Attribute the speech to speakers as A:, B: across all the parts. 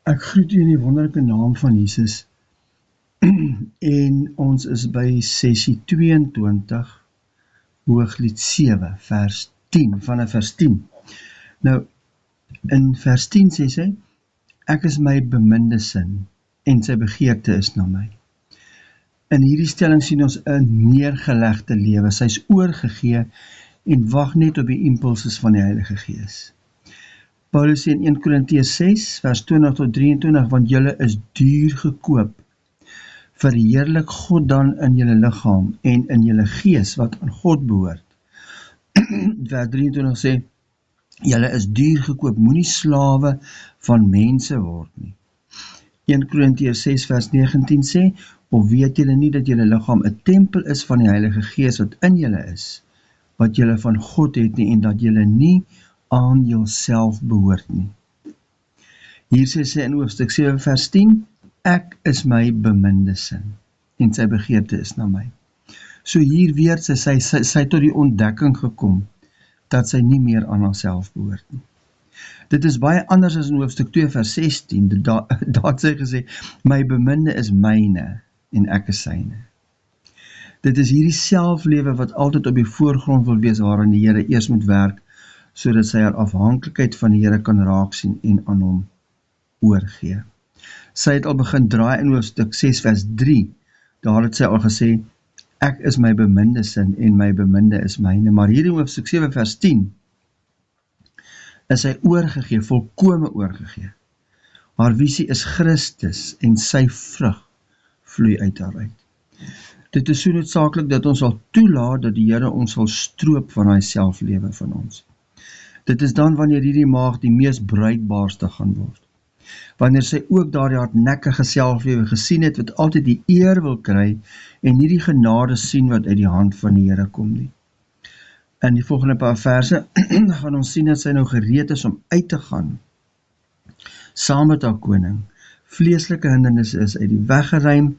A: Ek groet u in die wonderlike naam van Jesus en ons is by sessie 22, Hooglied 7, vers 10, vanaf vers 10. Nou, in vers 10 sê sy, ek is my beminde sin en sy begeerte is na my. In hierdie stelling sien ons 'n neergelegde lewe, sy is oorgegee en wag net op die impulses van die Heilige Gees. Paulus sê in 1 Korintiërs 6, vers 20 tot 23, want julle is duur gekoop. Verheerlik God dan in julle liggaam en in julle gees wat aan God behoort. Vers 23 sê, julle is duur gekoop, moenie slawe van mense word nie. 1 Korintiërs 6 vers 19 sê, of weet julle nie dat julle liggaam 'n tempel is van die Heilige Gees wat in julle is, wat julle van God het nie, en dat julle nie aan julself behoort nie. Hier sê sy in hoofstuk 7 vers 10, ek is my beminde sin, en sy begeerte is na my. So hier weer sy tot die ontdekking gekom, dat sy nie meer aan haarself behoort nie. Dit is baie anders as in hoofstuk 2 vers 16, daar het sy gesê, my beminde is myne, en ek is syne. Dit is hierdie selflewe wat altyd op die voorgrond wil wees, waarin die Here eers moet werk, sodat sy haar afhanklikheid van die Here kan raak sien en aan hom oorgee. Sy het al begin draai in hoofstuk 6 vers 3, daar het sy al gesê, ek is my beminde sin en my beminde is myne, maar hier in hoofstuk 7 vers 10, is hy oorgegee, volkome oorgegee. Haar visie is Christus en sy vrug vloei uit haar uit. Dit is so noodsaaklik dat ons sal toelaat dat die Here ons sal stroop van hy selflewe van ons. Dit is dan wanneer hierdie maagd die mees bruikbaarste gaan word. Wanneer sy ook daardie hardnekkige selflewe gesien het, wat altyd die eer wil kry, en nie die genade sien wat uit die hand van die Here kom nie. In die volgende paar verse gaan ons sien dat sy nou gereed is om uit te gaan, saam met haar koning. Vleeslike hindernisse is uit die weg geruim,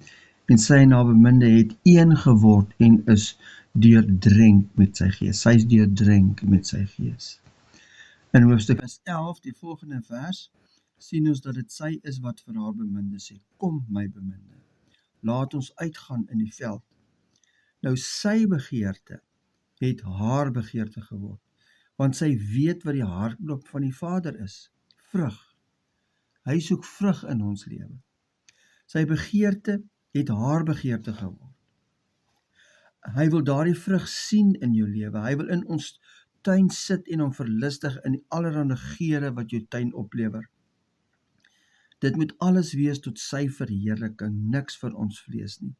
A: en sy en haar beminde het een geword en is deurdrenk met sy gees. Sy is deurdrenk met sy gees. In hoofstuk 11, die volgende vers, sien ons dat dit sy is wat vir haar beminde sê, kom my beminde, laat ons uitgaan in die veld. Nou sy begeerte het haar begeerte geword, want sy weet wat die hartklop van die Vader is, vrug. Hy soek vrug in ons lewe. Sy begeerte het haar begeerte geword. Hy wil daardie vrug sien in jou lewe, hy wil in ons tuin sit en hom verlustig in die allerhande geure wat jou tuin oplewer. Dit moet alles wees tot sy verheerliking, niks vir ons vlees nie.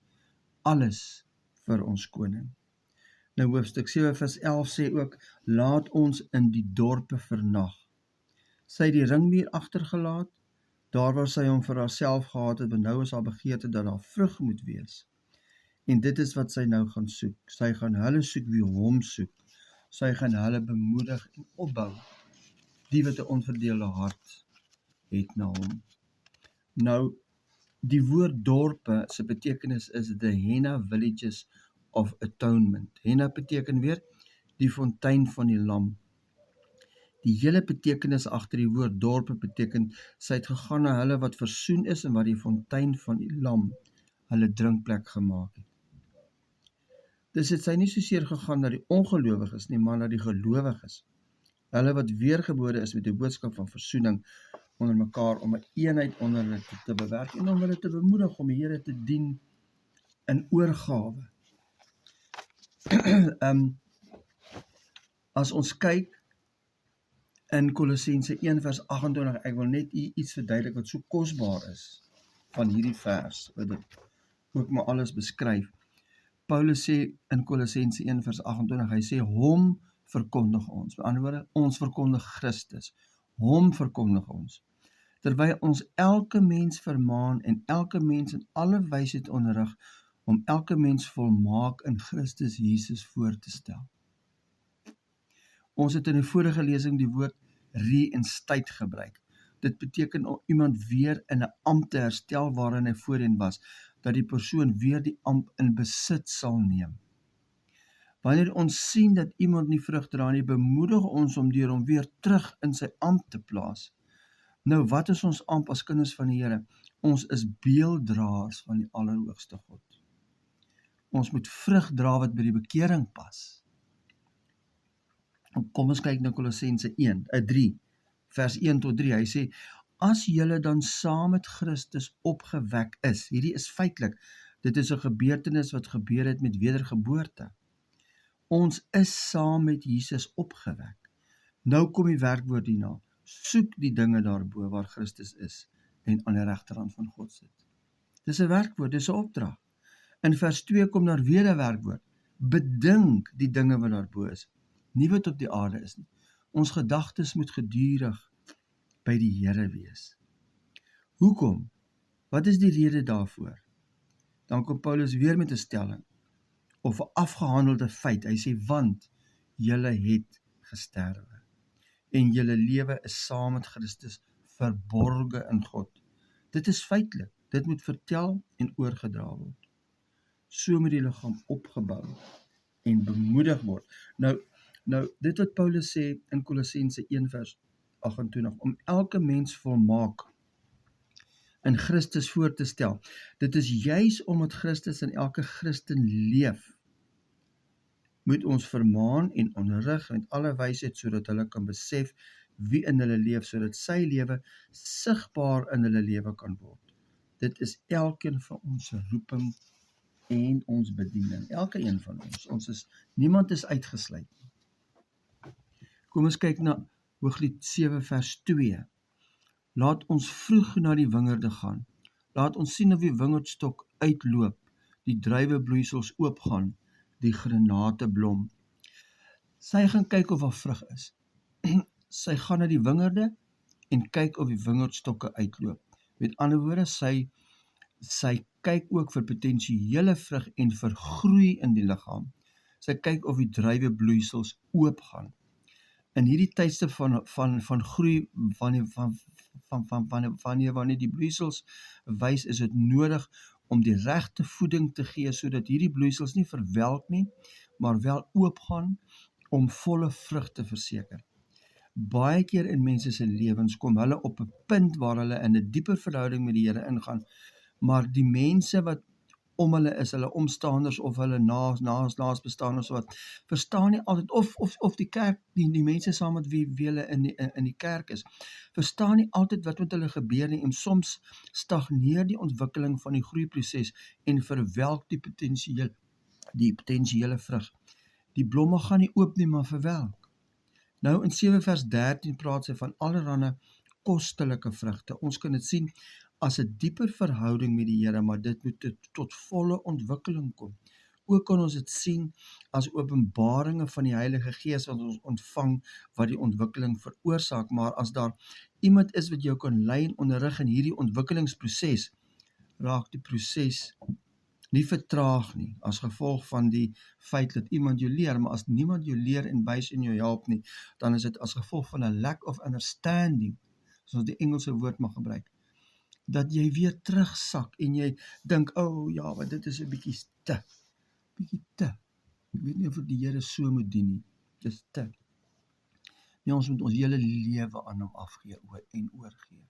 A: Alles vir ons koning. Nou hoofstuk 7 vers 11 sê ook, laat ons in die dorpe vernag. Sy het die ringmuur agtergelaat, daar waar sy hom vir haarself gehad het, want nou is haar begeerte dat daar vrug moet wees. En dit is wat sy nou gaan soek. Sy gaan hulle soek wie hom soek. Sy gaan hulle bemoedig en opbou, die wat 'n onverdeelde hart het na hom. Nou, die woord dorpe, se betekenis is the Henna Villages of Atonement. Henna beteken weer, die fontein van die lam. Die hele betekenis agter die woord dorpe beteken, sy het gegaan na hulle wat versoen is en wat die fontein van die lam hulle drinkplek gemaak het. Dus het sy nie soseer gegaan na die ongelowiges nie, maar na die gelowiges. Hulle wat weergebore is met die boodskap van versoening onder mekaar, om 'n eenheid onder hulle te bewerk en om hulle te bemoedig om die Here te dien in oorgawe. As ons kyk in Kolossense 1 vers 28, ek wil net iets verduidelik wat so kosbaar is van hierdie vers, wat dit ook maar alles beskryf. Paulus sê in Kolossense 1 vers 28, hy sê, hom verkondig ons. Met ander woorde, ons verkondig Christus. Hom verkondig ons. Terwyl ons elke mens vermaan en elke mens in alle wysheid onderrig, om elke mens volmaak in Christus Jesus voor te stel. Ons het in die vorige lesing die woord reinstate gebruik. Dit beteken om iemand weer in 'n ampt te herstel waarin hy voorheen was, dat die persoon weer die ampt in besit sal neem. Wanneer ons sien dat iemand nie vrug dra nie, bemoedig ons om deur hom weer terug in sy ampt te plaas. Nou, wat is ons amp as kinders van die Here? Ons is beelddraers van die Allerhoogste God. Ons moet vrug dra wat by die bekering pas. Kom ons kyk na Kolossense 3, vers 1 tot 3. Hy sê, as julle dan saam met Christus opgewek is, hierdie is feitelik, dit is 'n gebeurtenis wat gebeur het met wedergeboorte. Ons is saam met Jesus opgewek. Nou kom die werkwoord hierna, soek die dinge daarbo waar Christus is en aan die regterhand van God sit. Dis 'n werkwoord, dis 'n opdrag. In vers 2 kom daar weer 'n werkwoord, bedink die dinge wat daarbo is, nie wat op die aarde is nie. Ons gedagtes moet gedurig by die Here wees. Hoekom? Wat is die rede daarvoor? Dan kom Paulus weer met 'n stelling, of 'n afgehandelde feit. Hy sê, want julle het gesterwe, en julle lewe is saam met Christus verborge in God. Dit is feitelik, dit moet vertel en oorgedra word. So moet die liggaam opgebou en bemoedig word. Nou, dit wat Paulus sê in Kolossense 1 vers 28, om elke mens volmaak in Christus voor te stel. Dit is juis omdat Christus in elke Christen leef, moet ons vermaan en onderrig met alle wysheid, sodat hulle kan besef wie in hulle leef, sodat sy lewe sigbaar in hulle lewe kan word. Dit is elkeen van ons roeping en ons bediening. Elke een van ons. Niemand is uitgesluit. Kom ons kyk na Hooglied 7 vers 2. Laat ons vroeg na die wingerde gaan. Laat ons sien of die wingerdstok uitloop, die druiwebloeisels oopgaan, die granate blom. Sy gaan kyk of daar vrug is. Sy gaan na die wingerde en kyk of die wingerdstokke uitloop. Met ander woorde, sy kyk ook vir potensiële vrug en vir groei in die liggaam. Sy kyk of die druiwebloeisels oopgaan. In hierdie tydste van groei, wanneer die bloeisels wys, is dit nodig om die regte voeding te gee, sodat hierdie bloeisels nie verwelk nie, maar wel oopgaan om volle vrug te verseker. Baie keer in mense se lewens kom hulle op 'n punt waar hulle in 'n dieper verhouding met die Here ingaan, maar die mense wat om hulle is, hulle omstanders of hulle naasbestaanders wat verstaan nie altyd, of die kerk, die mense saam met wie hulle in die kerk is, verstaan nie altyd wat met hulle gebeur nie, en soms stagneer die ontwikkeling van die groeiproses en verwelk die potensiële vrug. Die blomme gaan nie oop nie, maar verwelk. Nou in 7 vers 13 praat sy van allerlei kostelike vrugte. Ons kan dit sien as 'n dieper verhouding met die Here, maar dit moet tot volle ontwikkeling kom. Ook kan ons dit sien as openbaringe van die Heilige Gees wat ons ontvang, wat die ontwikkeling veroorsaak. Maar as daar iemand is wat jou kan lei en onderrig in hierdie ontwikkelingsproses, raak die proses nie vertraag nie, as gevolg van die feit dat iemand jou leer. Maar as niemand jou leer en wys en jou help nie, dan is dit as gevolg van 'n lack of understanding, soos die Engelse woord mag gebruik, dat jy weer terugsak en jy dink, ja, want dit is 'n bietjie te. Ek weet nie of ek die Here so moet dien nie. Dis te. Nee, ons moet ons hele lewe aan hom afgee en oorgee.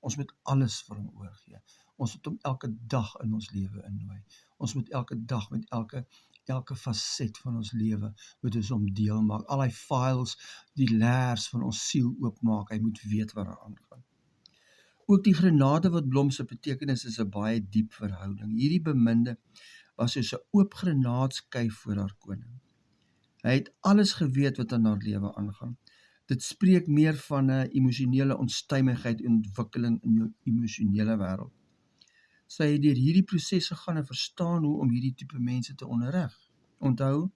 A: Ons moet alles vir hom oorgee. Ons moet hom elke dag in ons lewe innooi. Ons moet elke dag met elke faset van ons lewe moet ons hom deel maak. Al die files, die laers van ons siel oopmaak. Hy moet weet wat daar aangaan. Ook die granate wat blom se betekenis is 'n baie diep verhouding. Hierdie beminde was soos 'n oop granaatskei voor haar koning. Hy het alles geweet wat in haar lewe aangaan. Dit spreek meer van 'n emosionele onstuimigheid en ontwikkeling in jou emosionele wêreld. Sy het deur hierdie proses gegaan en verstaan hoe om hierdie tipe mense te onderrig. Onthou,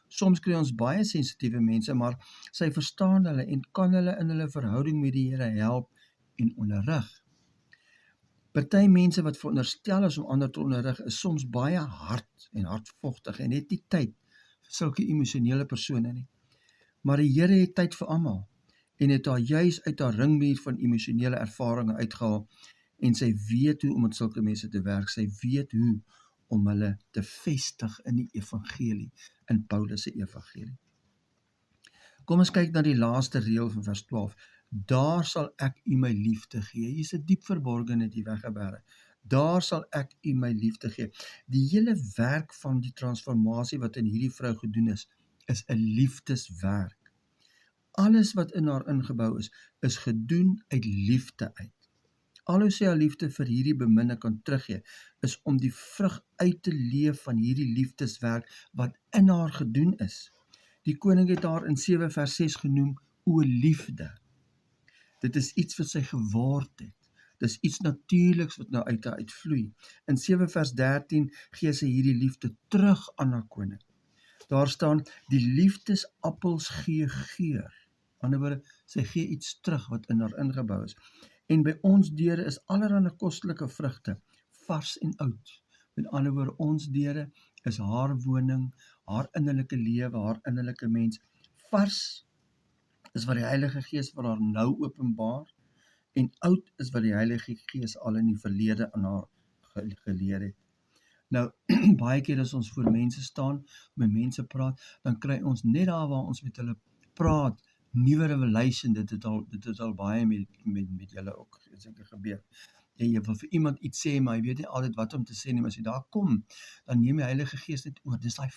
A: soms kry ons baie sensitiewe mense, maar sy verstaan hulle en kan hulle in hulle verhouding met die Here help en onderrig. Party mense wat veronderstel is om ander te onderrig, is soms baie hard en hardvogtig en het nie tyd vir sulke emosionele persone nie. Maar die Here het tyd vir almal en het haar juis uit haar ringmuur van emosionele ervarings uitgehaal, en sy weet hoe om met sulke mense te werk. Sy weet hoe om hulle te vestig in die evangelie, in Paulus se evangelie. Kom ons kyk na die laaste reël van vers 12. daar sal ek u my liefde gee. Hier is 'n diep verborgenheid hier weggebere. Daar sal ek u my liefde gee. Die hele werk van die transformasie wat in hierdie vrou gedoen is 'n liefdeswerk. Alles wat in haar ingebou is gedoen uit liefde uit. Al hoe sy haar liefde vir hierdie beminne kan teruggee, is om die vrug uit te leef van hierdie liefdeswerk wat in haar gedoen is. Die koning het haar in 7 vers 6 genoem, o liefde. Dit is iets wat sy geword het. Dit is iets natuurliks wat nou uit haar uitvloei. In 7 vers 13 gee sy hierdie liefde terug aan haar koning. Daar staan, die liefdesappels gee geur. Aan die ander woorde, sy gee iets terug wat in haar ingebou is. En by ons deure is allerlei kostelike vrugte, vars en oud. Met ander woorde, ons deure is haar woning, haar innerlike lewe, haar innerlike mens. Vars is wat die Heilige Gees vir haar nou openbaar, en oud is wat die Heilige Gees al in die verlede aan haar geleer het. Nou, baie keer as ons voor mense staan, met mense praat, dan kry ons net daar waar ons met hulle praat, nuwe revelation, dit het al baie met julle ook seker gebeur. En jy wil vir iemand iets sê, maar jy weet nie altyd wat om te sê nie, maar as jy daar kom, dan neem die Heilige Gees net oor, dis daai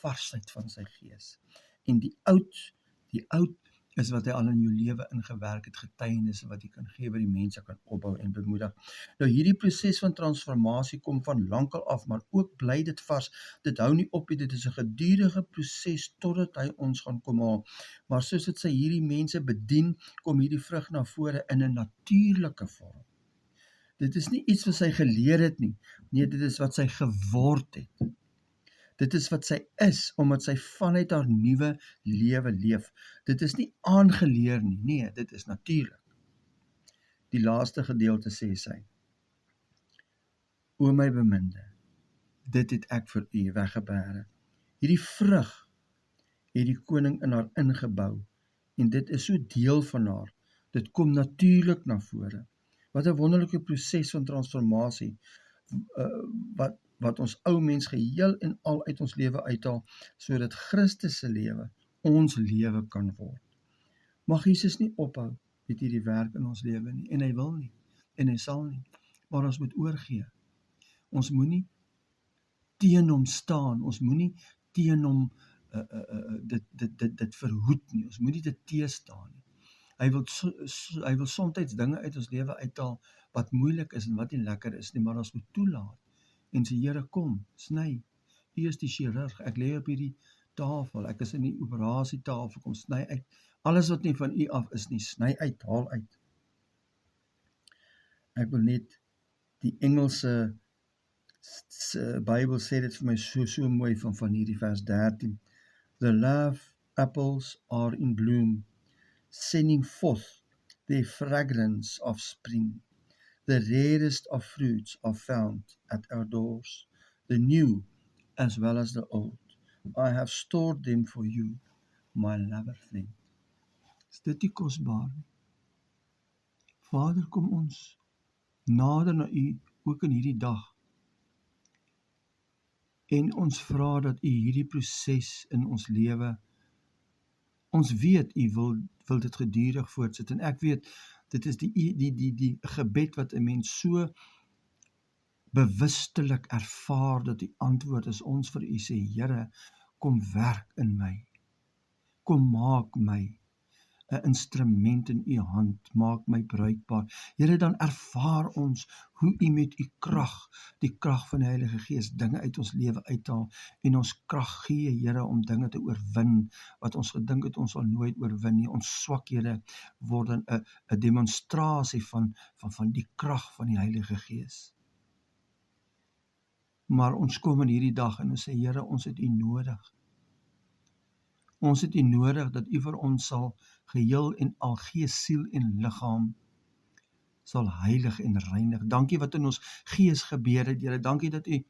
A: varsheid van sy Gees. En die oud is wat hy al in jou lewe ingewerk het, getuienisse wat jy kan gee, wat die mense kan opbou en bemoedig. Nou hierdie proses van transformasie kom van lankal af, maar ook bly dit vars. Dit hou nie op, dit is 'n gedurende proses totdat hy ons gaan kom haal. Maar soos dit sy hierdie mense bedien, kom hierdie vrug na vore in 'n natuurlike vorm. Dit is nie iets wat sy geleer het nie. Nee, dit is wat sy geword het. Dit is wat sy is, omdat sy vanuit haar nuwe lewe leef. Dit is nie aangeleer nie, nee, dit is natuurlik. Die laaste gedeelte sê sy, o my beminde, dit het ek vir u weggebere. Hierdie vrug het die koning in haar ingebou, en dit is so deel van haar. Dit kom natuurlik na vore. Wat 'n wonderlike proses van transformasie, wat ons ou mens geheel en al uit ons lewe uithaal, sodat Christus se lewe ons lewe kan word. Mag Jesus nie ophou met hierdie werk in ons lewe nie, en hy wil nie, en hy sal nie, maar ons moet oorgee. Ons moenie teen hom staan, ons moenie teen hom dit verhoed nie, ons moenie dit teestaan nie. Hy wil soms dinge uit ons lewe uithaal wat moeilik is en wat nie lekker is nie, maar ons moet toelaat. En sê, Here, kom, sny. U is die chirurg, ek lê op hierdie tafel, ek is in die operasietafel, kom sny uit. Alles wat nie van u af is nie, sny uit, haal uit. Ek wil net die Engelse Bybel sê dit vir my so mooi van hierdie vers 13. The love apples are in bloom, sending forth their fragrance of spring. The rarest of fruits are found at our doors, the new as well as the old. I have stored them for you, my lover friend. Is dit nie kosbaar nie? Vader, kom ons nader na u, ook in hierdie dag. En ons vra dat u hierdie proses in ons lewe, ons weet u wil dit gedurig voortsit, en ek weet, dit is die gebed wat 'n mens so bewustelik ervaar, dat die antwoord is ons vir u sê, Here, kom werk in my, kom maak my 'n instrument in u hand, maak my bruikbaar. Here, dan ervaar ons hoe u met u krag, die krag van die Heilige Gees, dinge uit ons lewe uithaal, en ons krag gee, Here, om dinge te oorwin, wat ons gedink het ons sal nooit oorwin nie. Ons swakhede word 'n demonstrasie van die krag van die Heilige Gees. Maar ons kom in hierdie dag en ons sê, Here, ons het u nodig. Ons het u nodig dat u vir ons sal geheel en al gees, siel en liggaam sal heilig en reinig. Dankie wat in ons gees gebeur het, Here. Dankie dat u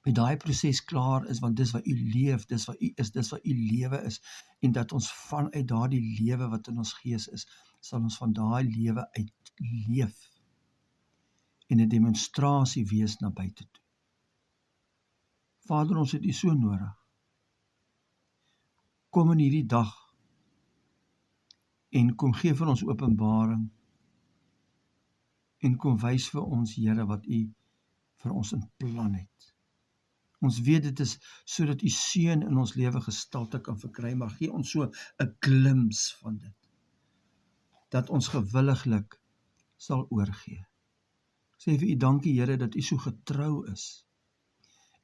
A: met daai proses klaar is, want dis wat u leef, dis wat u is, dis wat u lewe is, en dat ons vanuit daardie lewe wat in ons gees is, sal ons van daai lewe uit leef en 'n demonstrasie wees na buite toe. Vader, ons het u so nodig. Kom in hierdie dag en kom gee vir ons openbaring, en kom wys vir ons, Here, wat U vir ons in plan het. Ons weet dit is sodat U seun in ons lewe gestalte kan verkry, maar gee ons so 'n glimps van dit, dat ons gewilliglik sal oorgee. Sê vir U dankie, Here, dat U so getrou is.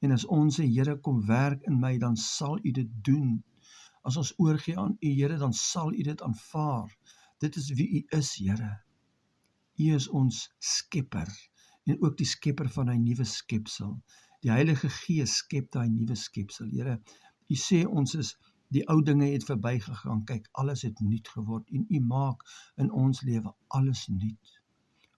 A: En as ons sê, Here, kom werk in my, dan sal U dit doen. As ons oorgee aan U, Here, dan sal U dit aanvaar. Dit is wie U is, Here. U is ons skepper, en ook die skepper van hy nuwe skepsel. Die Heilige Gees skep daai nuwe skepsel, Here. U sê ons is, die ou dinge het verbygegaan, kyk, alles het nuut geword, en U maak in ons lewe alles nuut.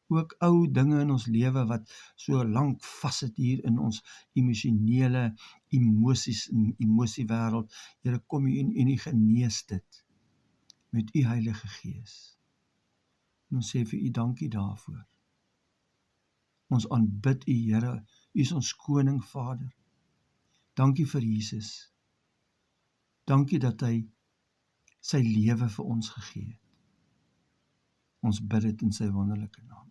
A: Ook ou dinge in ons lewe wat so lank vassit hier in ons emosionele emosiewêreld, Here, kom U en U genees dit met U Heilige Gees. En ons sê vir U dankie daarvoor. Ons aanbid U, Here, U is ons koning Vader. Dankie vir Jesus. Dankie dat hy sy lewe vir ons gegee het. Ons bid dit in sy wonderlike naam.